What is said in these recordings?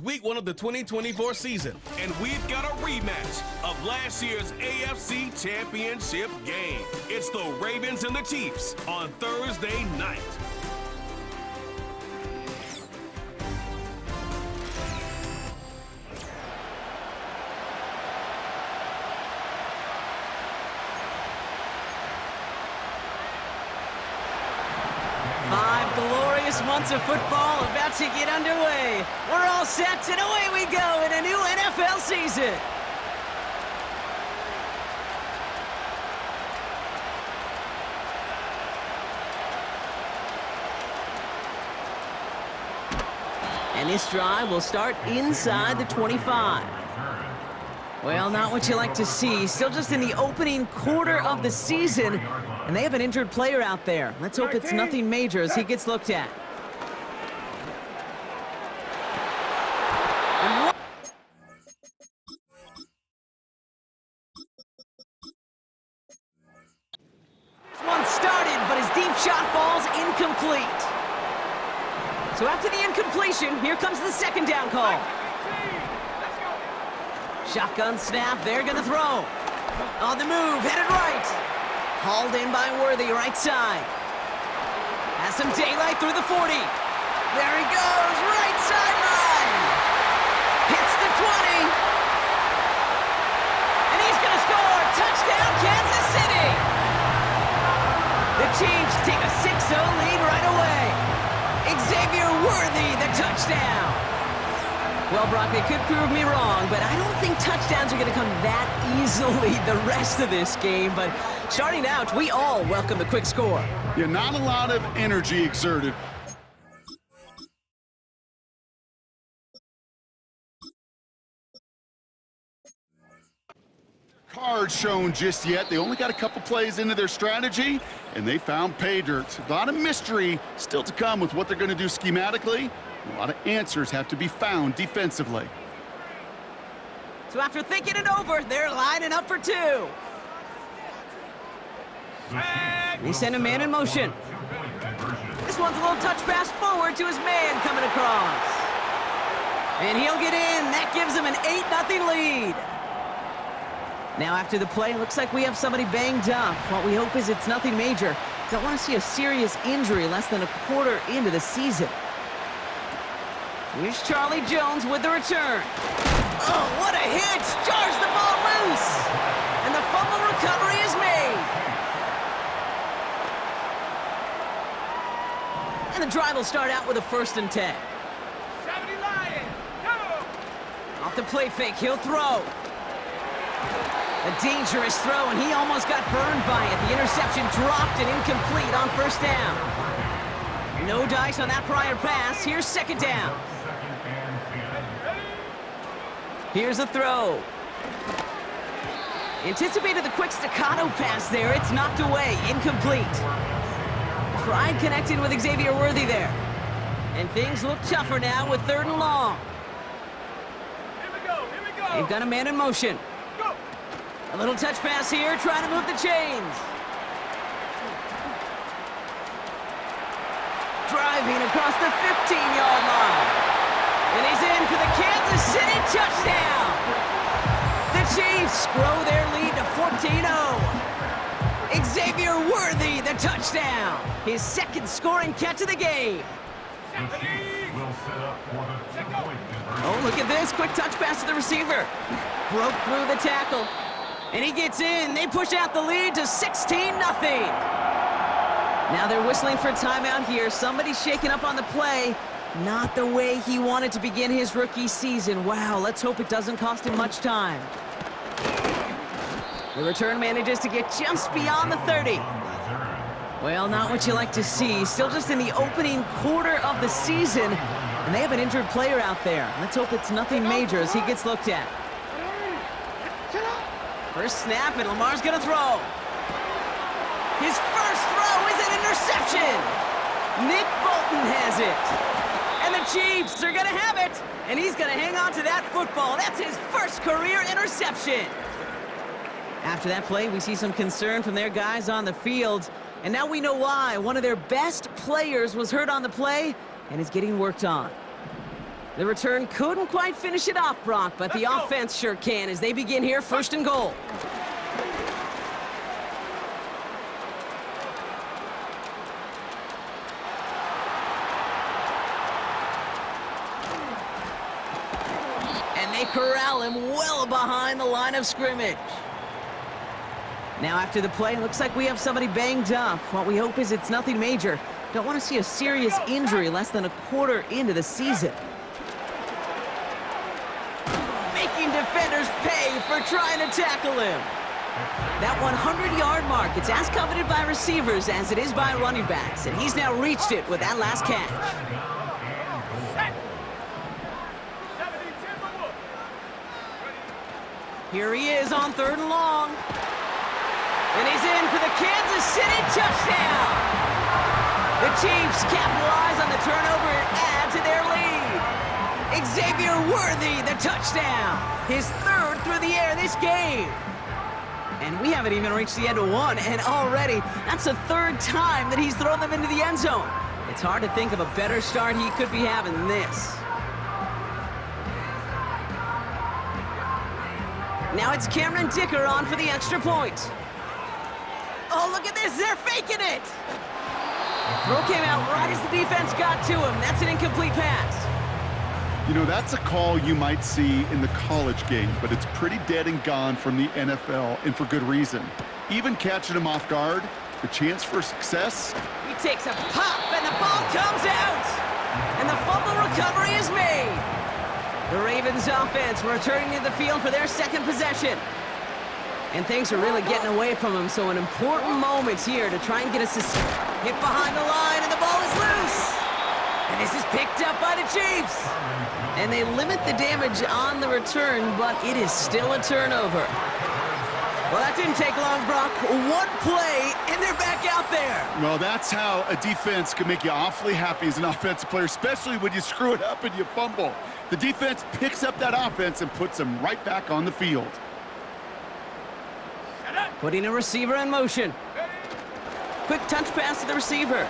week 1 of the 2024 season. And we've got a rematch of last year's AFC Championship game. It's the Ravens and the Chiefs on Thursday night. Glorious months of football about to get underway. We're all set, and away we go in a new NFL season. And this drive will start inside the 25. Well, not what you like to see. Still just in the opening quarter of the season. And they have an injured player out there. Let's hope it's nothing major as he gets looked at. This one started, but his deep shot falls incomplete. So after the incompletion, here comes the second down call. Shotgun snap, they're gonna throw. On the move, headed right. Hauled in by Worthy, right side. Has some daylight through the 40. There he goes, right sideline. Hits the 20. And he's gonna score. Touchdown, Kansas City. The Chiefs take a 6-0 lead right away. Xavier Worthy, the touchdown. Well, Brock, they could prove me wrong, but I don't think touchdowns are going to come that easily the rest of this game. But starting out, we all welcome the quick score. Yeah, not a lot of energy exerted. Cards shown just yet. They only got a couple plays into their strategy, and they found pay dirt. A lot of mystery still to come with what they're going to do schematically. A lot of answers have to be found defensively. So after thinking it over, they're lining up for two. They send a man in motion. This one's a little touch pass forward to his man coming across. And he'll get in. That gives him an 8-0 lead. Now after the play, it looks like we have somebody banged up. What we hope is it's nothing major. Don't want to see a serious injury less than a quarter into the season. Here's Charlie Jones with the return. Oh, what a hit! Jars the ball loose! And the fumble recovery is made. And the drive will start out with a 1st and 10. 70 Lions, go! Off the play fake, he'll throw. A dangerous throw, and he almost got burned by it. The interception dropped and incomplete on 1st down. No dice on that prior pass. Here's 2nd down. Here's a throw. Anticipated the quick staccato pass there. It's knocked away. Incomplete. Tried connecting with Xavier Worthy there. And things look tougher now with 3rd and long. Here we go. They've got a man in motion. Go. A little touch pass here, trying to move the chains. Driving across the 15-yard line. And he's in for the Kansas City touchdown. The Chiefs grow their lead to 14-0. Xavier Worthy, the touchdown. His 2nd scoring catch of the game. Oh, look at this. Quick touch pass to the receiver. Broke through the tackle. And he gets in. They push out the lead to 16-0. Now they're whistling for timeout here. Somebody's shaking up on the play. Not the way he wanted to begin his rookie season. Wow, let's hope it doesn't cost him much time. The return manages to get just beyond the 30. Well, not what you like to see. Still just in the opening quarter of the season, and they have an injured player out there. Let's hope it's nothing major as he gets looked at. First snap, and Lamar's gonna throw. His first throw is an interception. Nick Bolton has it. And the Chiefs are gonna have it. And he's gonna hang on to that football. That's his first career interception. After that play, we see some concern from their guys on the field. And now we know why. One of their best players was hurt on the play and is getting worked on. The return couldn't quite finish it off, Brock, but the offense sure can as they begin here, 1st and goal. And they corral him well behind the line of scrimmage. Now after the play, looks like we have somebody banged up. What we hope is it's nothing major. Don't want to see a serious injury less than a quarter into the season. Making defenders pay for trying to tackle him. That 100-yard mark, it's as coveted by receivers as it is by running backs, and he's now reached it with that last catch. Here he is on 3rd and long. And he's in for the Kansas City touchdown. The Chiefs capitalize on the turnover and add to their lead. Xavier Worthy, the touchdown. His 3rd through the air this game. And we haven't even reached the end of one, and already that's the 3rd time that he's thrown them into the end zone. It's hard to think of a better start he could be having than this. Now it's Cameron Dicker on for the extra point. Oh, look at this, they're faking it! Throw came out right as the defense got to him. That's an incomplete pass. You know, that's a call you might see in the college game, but it's pretty dead and gone from the NFL, and for good reason. Even catching him off guard, the chance for success. He takes a pop, and the ball comes out! And the fumble recovery is made. The Ravens offense returning to the field for their 2nd possession. And things are really getting away from him, so an important moment here to try and get us hit behind the line, and the ball is loose. And this is picked up by the Chiefs. And they limit the damage on the return, but it is still a turnover. Well, that didn't take long, Brock. One play, and they're back out there. Well, that's how a defense can make you awfully happy as an offensive player, especially when you screw it up and you fumble. The defense picks up that offense and puts them right back on the field. Putting a receiver in motion. Quick touch pass to the receiver.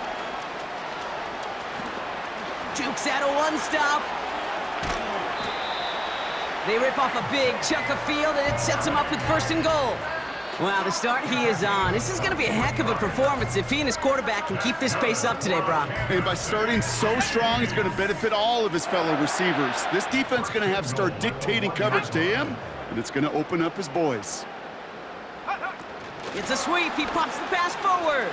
Jukes out a one-stop. They rip off a big chunk of field, and it sets him up with 1st and goal. Wow, the start he is on. This is going to be a heck of a performance if he and his quarterback can keep this pace up today, Brock. And by starting so strong, he's going to benefit all of his fellow receivers. This defense is going to have to start dictating coverage to him, and it's going to open up his boys. It's a sweep. He pops the pass forward.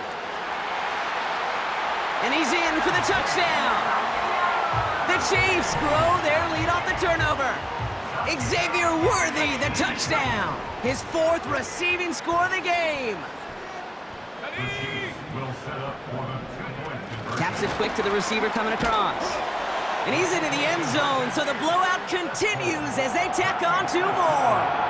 And he's in for the touchdown. The Chiefs grow their lead off the turnover. Xavier Worthy, the touchdown. His 4th receiving score of the game. Taps it quick to the receiver coming across. And he's into the end zone, so the blowout continues as they tack on 2 more.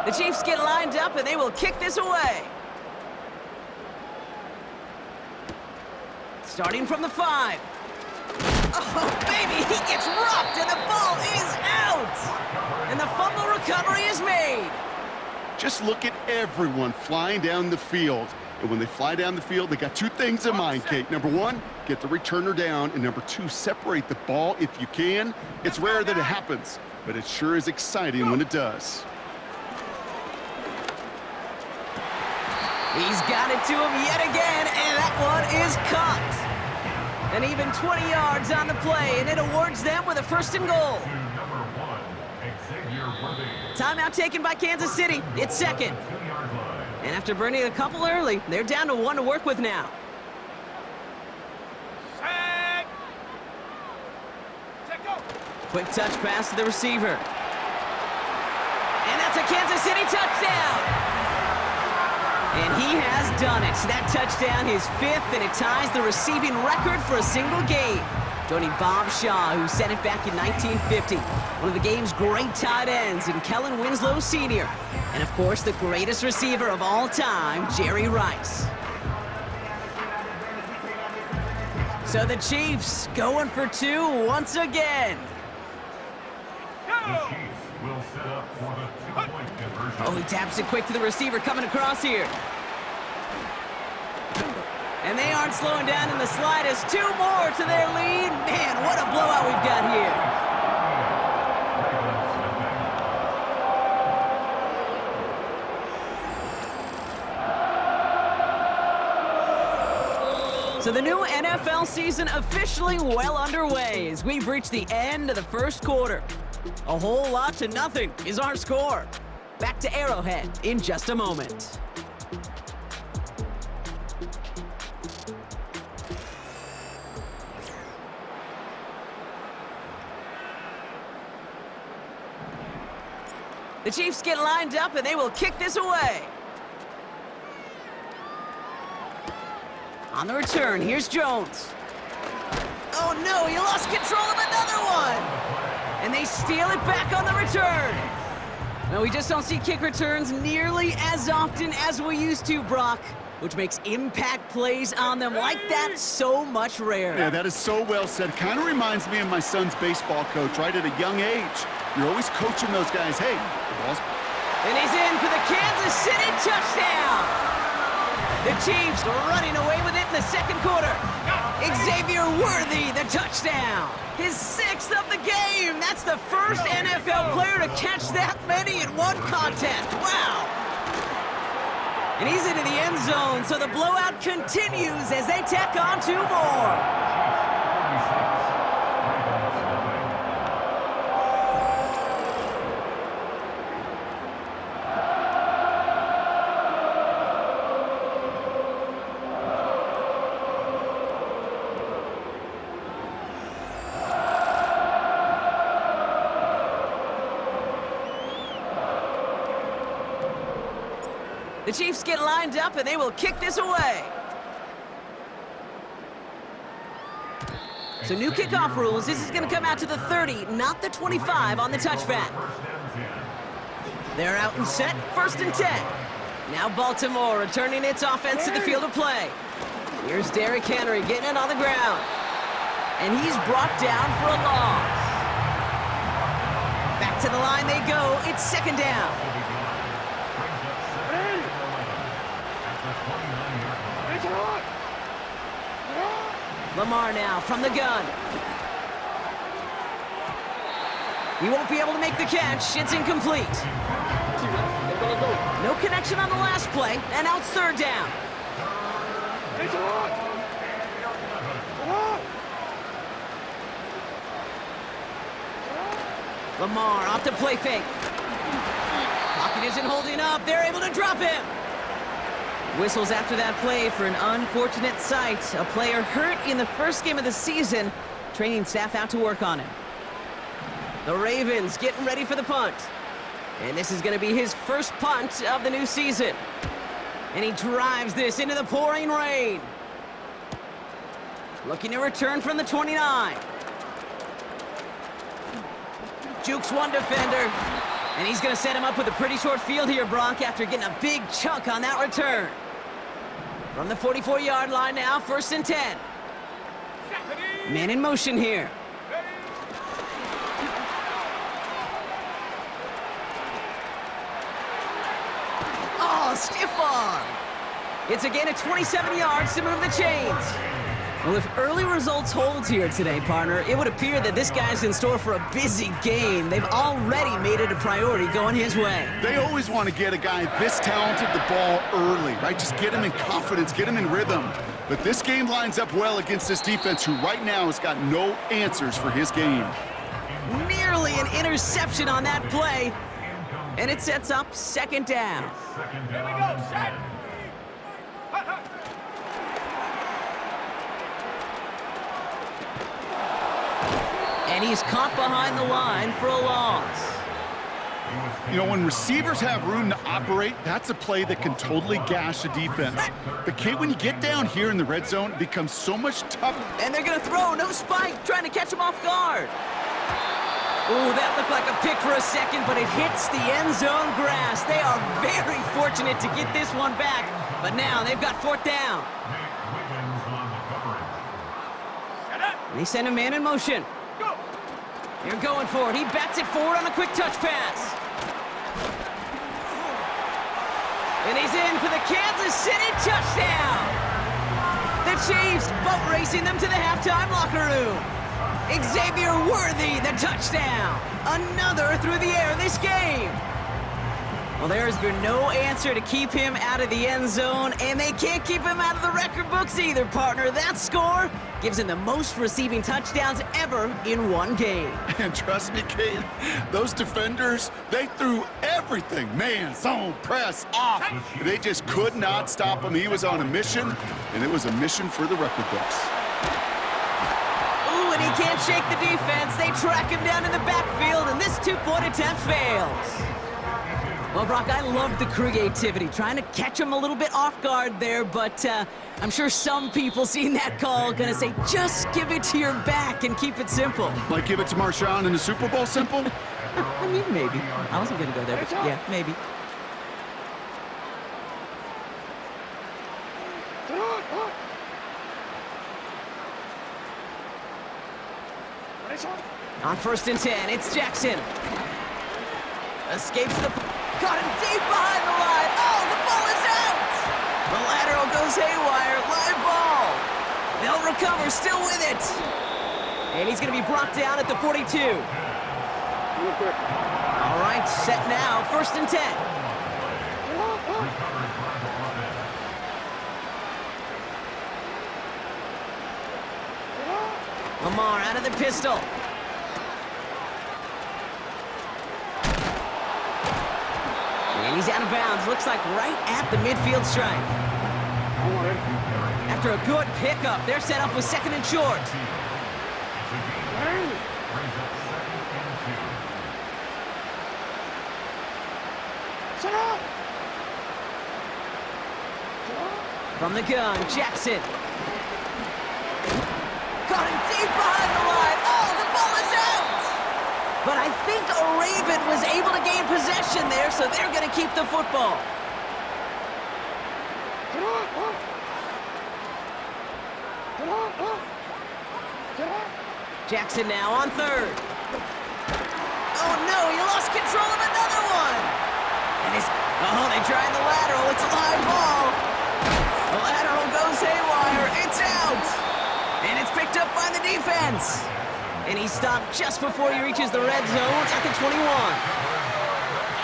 The Chiefs get lined up, and they will kick this away. Starting from the 5. Oh, baby, he gets rocked, and the ball is out. And the fumble recovery is made. Just look at everyone flying down the field. And when they fly down the field, they got 2 things in mind, Kate. Number 1, get the returner down. And number 2, separate the ball if you can. It's rare that it happens, but it sure is exciting when it does. He's got it to him yet again, and that one is caught. And even 20 yards on the play, and it awards them with a 1st and goal. Timeout taken by Kansas City. It's 2nd. And after burning a couple early, they're down to 1 to work with now. Quick touch pass to the receiver. And that's a Kansas City touchdown. And he has done it. That touchdown, his 5th, and it ties the receiving record for a single game, joining Bob Shaw, who set it back in 1950. One of the game's great tight ends, and Kellen Winslow Sr., and of course, the greatest receiver of all time, Jerry Rice. So the Chiefs going for two once again. Go! Will set up for the two-point conversion. Oh, he taps it quick to the receiver coming across here. And they aren't slowing down in the slightest. Two more to their lead. Man, what a blowout we've got here. So the new NFL season officially well underway as we've reached the end of the first quarter. A whole lot to nothing is our score. Back to Arrowhead in just a moment. The Chiefs get lined up and they will kick this away. On the return, here's Jones. Oh no, he lost control of another one. And they steal it back on the return. No, we just don't see kick returns nearly as often as we used to, Brock, which makes impact plays on them like that so much rarer. Yeah, that is so well said. Kind of reminds me of my son's baseball coach, right? At a young age, you're always coaching those guys. Hey, the ball's... And he's in for the Kansas City touchdown. The Chiefs running away with it in the second quarter. Xavier Worthy, the touchdown. His sixth of the game. That's the first NFL player to catch that many in one contest. Wow. And he's into the end zone, so the blowout continues as they tack on two more. The Chiefs get lined up and they will kick this away. So new kickoff rules. This is going to come out to the 30, not the 25 on the touchback. They're out and set, 1st and 10. Now Baltimore returning its offense to the field of play. Here's Derrick Henry getting it on the ground. And he's brought down for a loss. Back to the line they go. It's 2nd down. Lamar now from the gun. He won't be able to make the catch. It's incomplete. No connection on the last play, and now it's 3rd down. Lamar off the play fake. Pocket isn't holding up. They're able to drop him. Whistles after that play for an unfortunate sight. A player hurt in the first game of the season. Training staff out to work on him. The Ravens getting ready for the punt. And this is going to be his first punt of the new season. And he drives this into the pouring rain. Looking to return from the 29. Jukes one defender. And he's going to set him up with a pretty short field here, Brock, after getting a big chunk on that return. From the 44-yard line now, 1st and 10. Man in motion here. Oh, stiff arm. It's a gain of 27 yards to move the chains. Well, if early results hold here today, partner, it would appear that this guy's in store for a busy game. They've already made it a priority going his way. They always want to get a guy this talented the ball early, right? Just get him in confidence, get him in rhythm. But this game lines up well against this defense, who right now has got no answers for his game. Nearly an interception on that play. And it sets up 2nd down. Here we go, set! And he's caught behind the line for a loss. You know, when receivers have room to operate, that's a play that can totally gash a defense. But Kate, when you get down here in the red zone, it becomes so much tougher. And they're going to throw, no spike, trying to catch him off guard. Ooh, that looked like a pick for a second, but it hits the end zone grass. They are very fortunate to get this one back, but now they've got 4th down. They send a man in motion. They're going for it. He bats it forward on a quick touch pass. And he's in for the Kansas City touchdown. The Chiefs boat racing them to the halftime locker room. Xavier Worthy, the touchdown. Another through the air this game. Well, there's been no answer to keep him out of the end zone, and they can't keep him out of the record books either, partner. That score gives him the most receiving touchdowns ever in one game. And trust me, Kate, those defenders, they threw everything. Man, zone, press, off. They just could not stop him. He was on a mission, and it was a mission for the record books. Ooh, and he can't shake the defense. They track him down in the backfield, and this two-point attempt fails. Well, Brock, I love the creativity, trying to catch him a little bit off guard there, but I'm sure some people seeing that call gonna say, just give it to your back and keep it simple. Like give it to Marshawn in the Super Bowl simple? I mean, maybe. I wasn't gonna go there, but yeah, maybe. On 1st and 10, it's Jackson. Escapes the... Caught him deep behind the line. Oh, the ball is out! The lateral goes haywire. Live ball. They'll recover, still with it. And he's going to be brought down at the 42. All right, set now. 1st and 10. Lamar out of the pistol. And he's out of bounds. Looks like right at the midfield stripe. After a good pickup, they're set up with 2nd and short. From the gun, Jackson. Caught him deep behind the line. Oh, the ball is out! But I think a Raven was able to gain possession there, so they're going to keep the football. Jackson now on 3rd. Oh no, he lost control of another one. And they tried the lateral. It's a live ball. The lateral goes haywire. It's out. And it's picked up by the defense. And he stopped just before he reaches the red zone at the 21.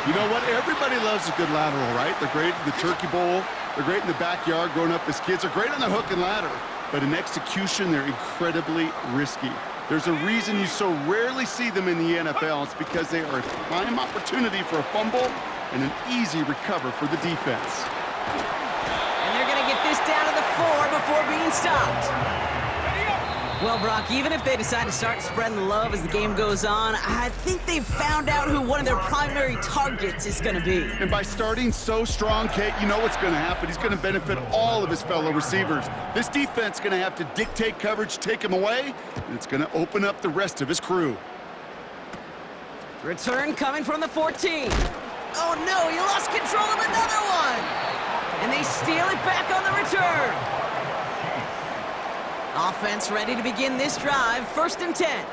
You know what? Everybody loves a good lateral, right? They're great in the turkey bowl. They're great in the backyard growing up as kids. They're great on the hook and ladder. But in execution, they're incredibly risky. There's a reason you so rarely see them in the NFL. It's because they are a prime opportunity for a fumble and an easy recover for the defense. And they're going to get this down to the 4 before being stopped. Well, Brock, even if they decide to start spreading the love as the game goes on, I think they've found out who one of their primary targets is going to be. And by starting so strong, Kate, you know what's going to happen. He's going to benefit all of his fellow receivers. This defense is going to have to dictate coverage, take him away, and it's going to open up the rest of his crew. Return coming from the 14. Oh, no, he lost control of another one. And they steal it back on the return. Offense ready to begin this drive. 1st and 10.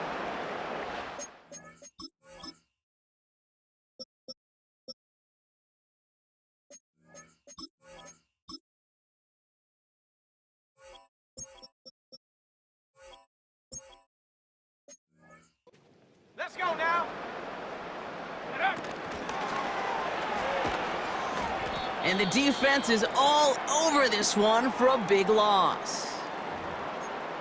Let's go now. And the defense is all over this one for a big loss.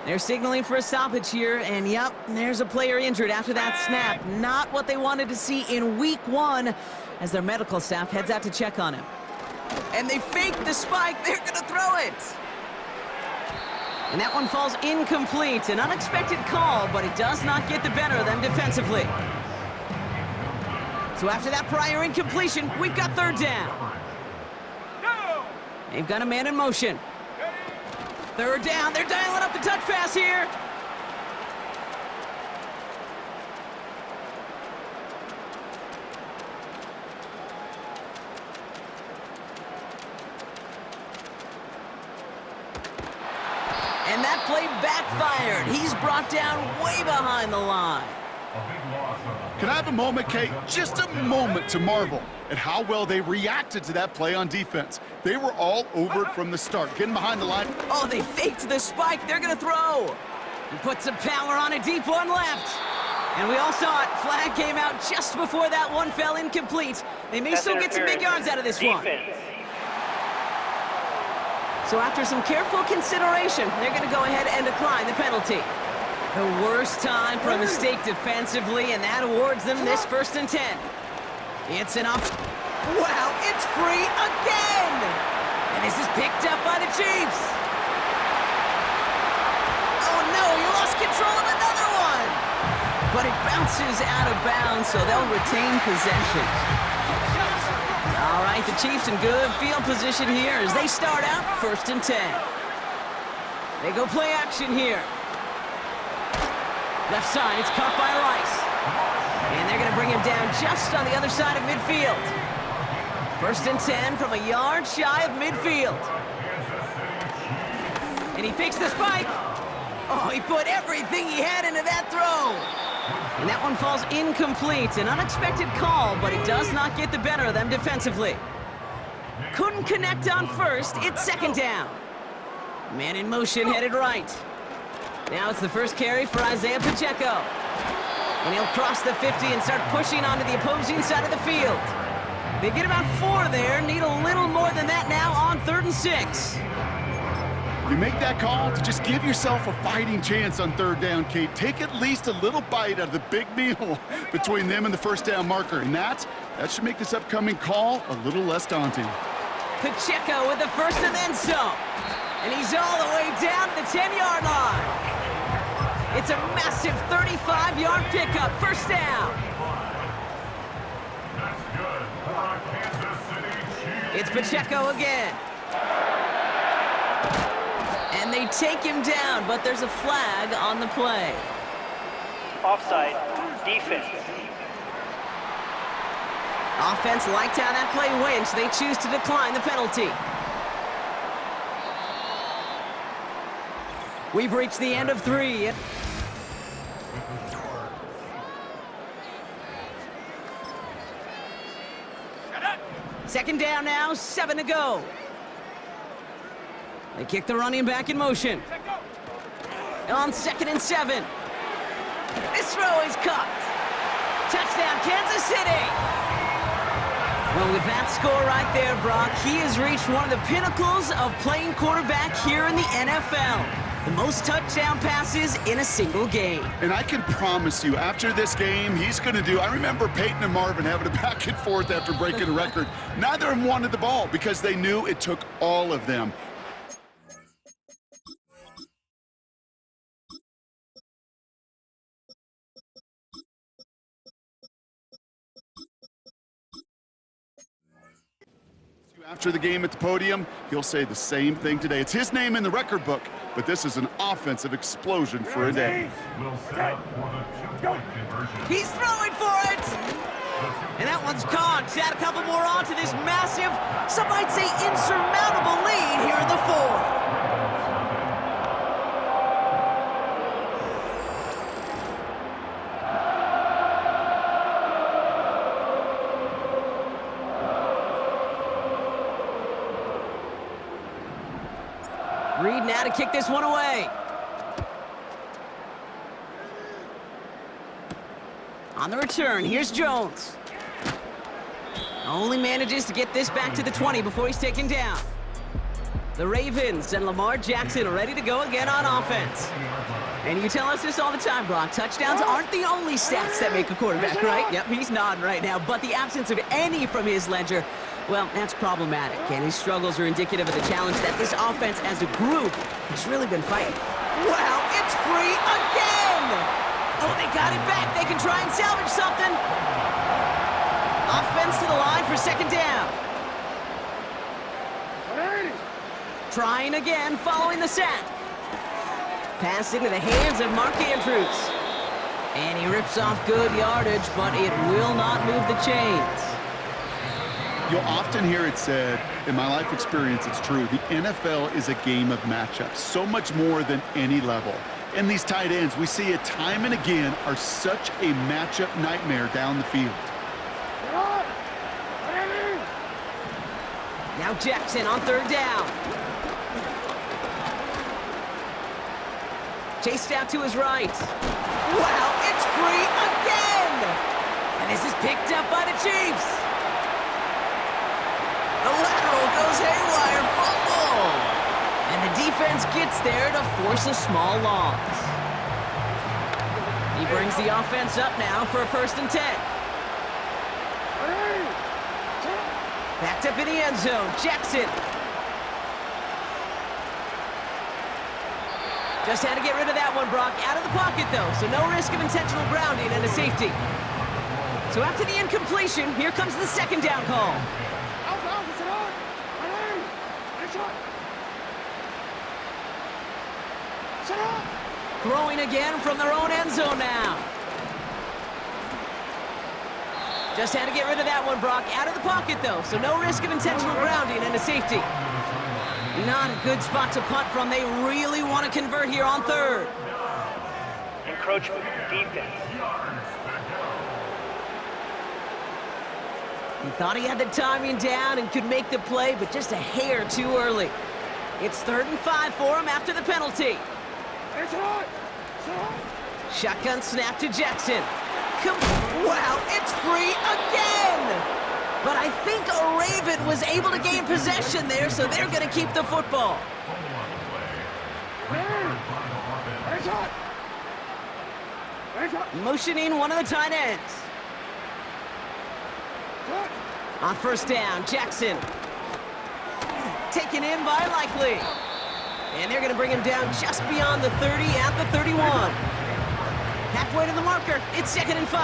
They're signaling for a stoppage here, and yep, there's a player injured after that snap. Not what they wanted to see in week 1 as their medical staff heads out to check on him. And they fake the spike. They're going to throw it. And that one falls incomplete. An unexpected call, but it does not get the better of them defensively. So after that prior incompletion, we've got 3rd down. They've got a man in motion. 3rd down. They're dialing up the touch pass here. And And that play backfired. He's brought down way behind the line. Can I have a moment, Kate? Just a moment to marvel at how well they reacted to that play on defense. They were all over it from the start, getting behind the line. Oh, they faked the spike. They're going to throw. He put some power on a deep one left. And we all saw it. Flag came out just before that one fell incomplete. They may still get some big yards out of this one. So after some careful consideration, they're going to go ahead and decline the penalty. The worst time for a mistake defensively, and that awards them this 1st and 10. It's an option. Wow, it's free again! And this is picked up by the Chiefs. Oh no, he lost control of another one! But it bounces out of bounds, so they'll retain possession. All right, the Chiefs in good field position here as they start out 1st and 10. They go play action here. Left side, it's caught by Rice. And they're going to bring him down just on the other side of midfield. 1st and 10 from a yard shy of midfield. And he fakes the spike. Oh, he put everything he had into that throw. And that one falls incomplete. An unexpected call, but it does not get the better of them defensively. Couldn't connect on 1st. It's 2nd down. Man in motion, headed right. Now it's the first carry for Isaiah Pacheco. And he'll cross the 50 and start pushing onto the opposing side of the field. They get about 4 there, need a little more than that now on 3rd and 6. You make that call to just give yourself a fighting chance on 3rd down, Kate. Take at least a little bite out of the big meal between them and the 1st down marker. And that should make this upcoming call a little less daunting. Pacheco with the 1st and then some. And he's all the way down to the 10-yard line. It's a massive 35-yard pickup, 1st down. It's Pacheco again. And they take him down, but there's a flag on the play. Offside, defense. Offense liked how that play went, so they choose to decline the penalty. We've reached the end of 3. 2nd down now, 7 to go. They kick the running back in motion. On 2nd and 7. This throw is caught. Touchdown, Kansas City. Well, with that score right there, Brock, he has reached one of the pinnacles of playing quarterback here in the NFL. The most touchdown passes in a single game. And I can promise you, after this game, he's going to do... I remember Peyton and Marvin having a back and forth after breaking a record. Neither of them wanted the ball because they knew it took all of them. After the game at the podium, he'll say the same thing today. It's his name in the record book, but this is an offensive explosion for a day. He's throwing for it! And that one's caught. Add a couple more on to this massive, some might say insurmountable lead here in the 4th. Reed now to kick this one away. On the return, here's Jones. Only manages to get this back to the 20 before he's taken down. The Ravens and Lamar Jackson are ready to go again on offense. And you tell us this all the time, Brock. Touchdowns aren't the only stats that make a quarterback, right? Yep, he's nodding right now. But the absence of any from his ledger, well, that's problematic. And his struggles are indicative of the challenge that this offense as a group has really been fighting. Wow, it's free again! Oh, they got it back. They can try and salvage something. Offense to the line for 2nd down. Trying again following the sack. Pass into the hands of Mark Andrews. And he rips off good yardage, but it will not move the chains. You'll often hear it said, in my life experience, it's true, the NFL is a game of matchups, so much more than any level. And these tight ends, we see it time and again, are such a matchup nightmare down the field. Now Jackson on third down. Chased out to his right. Wow, it's free again! And this is picked up by the Chiefs. The lateral goes haywire, fumble! And the defense gets there to force a small loss. He brings the offense up now for a 1st and 10. Backed up in the end zone, Jackson. Just had to get rid of that one, Brock. Out of the pocket, though, so no risk of intentional grounding and a safety. So after the incompletion, here comes the 2nd down call. Throwing again from their own end zone now. Just had to get rid of that one, Brock. Out of the pocket, though, so no risk of intentional grounding and a safety. Not a good spot to punt from. They really want to convert here on 3rd. Encroachment, defense. He thought he had the timing down and could make the play, but just a hair too early. It's 3rd and 5 for him after the penalty. Shotgun snap to Jackson. Wow, it's free again! But I think a Raven was able to gain possession there, so they're going to keep the football. Motioning one of the tight ends. On 1st down, Jackson. Taken in by Likely. And they're going to bring him down just beyond the 30 at the 31. Halfway to the marker, it's 2nd and 5.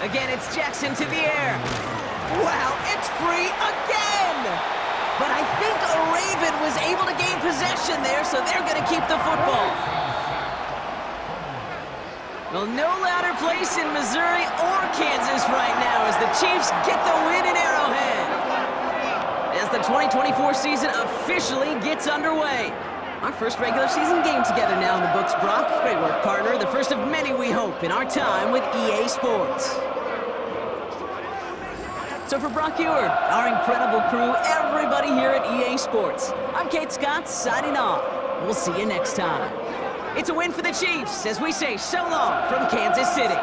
Again, it's Jackson to the air. Wow, it's free again! But I think a Raven was able to gain possession there, so they're going to keep the football. Well, no louder place in Missouri or Kansas right now as the Chiefs get the win in Arrowhead. As the 2024 season officially gets underway. Our first regular season game together now in the books, Brock. Great work, partner. The first of many, we hope, in our time with EA Sports. So for Brock Eward, our incredible crew, everybody here at EA Sports, I'm Kate Scott signing off. We'll see you next time. It's a win for the Chiefs as we say so long from Kansas City.